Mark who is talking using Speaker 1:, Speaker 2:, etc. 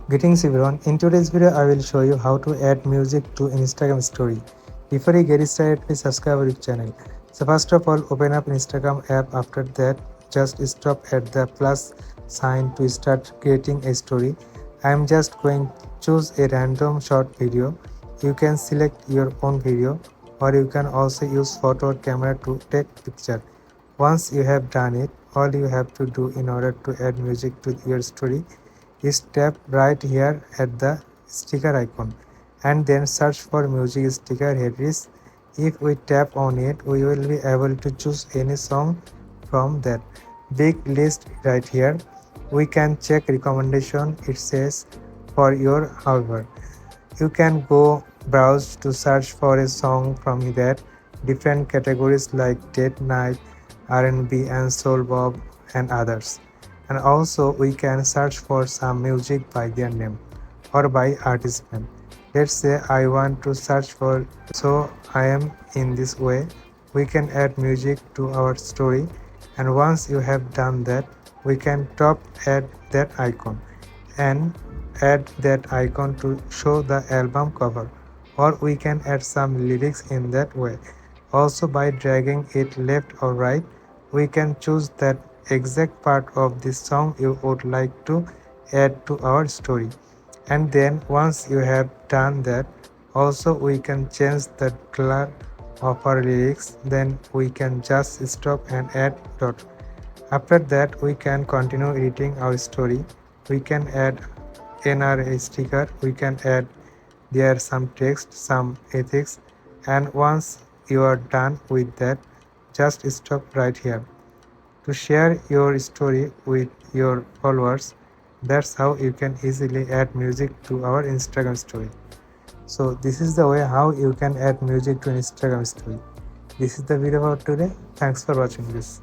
Speaker 1: Greetings everyone. In today's video, I will show you how to add music to Instagram story. Before you get started, please subscribe our channel. So first of all, open up Instagram app. After that, just stop at the plus sign to start creating a story. I am just going to choose a random short video. You can select your own video, or you can also use photo or camera to take picture. Once you have done it, all you have to do in order to add music to your story is tap right here at the sticker icon and then search for music sticker. Here it is. If we tap on it, we will be able to choose any song from that big list right here. We can check recommendation it says for your. However, you can go browse to search for a song from that different categories like date night, R&B and soul bob and others. And also we can search for some music by their name or by artist name. Let's say I want to search for, so I am in this way. We can add music to our story, and once you have done that, we can top add that icon and add that icon to show the album cover, or we can add some lyrics in that way. Also, by dragging it left or right, we can choose that exact part of the song you would like to add to our story. And then once you have done that, also we can change the color of our lyrics. Then we can just stop and add dot. After that, we can continue editing our story. We can add NRA sticker. We can add there some text, some ethics, and once you are done with that, just stop right here to share your story with your followers. That's how you can easily add music to our Instagram story. So this is the way how you can add music to Instagram story. This is the video for today. Thanks for watching this.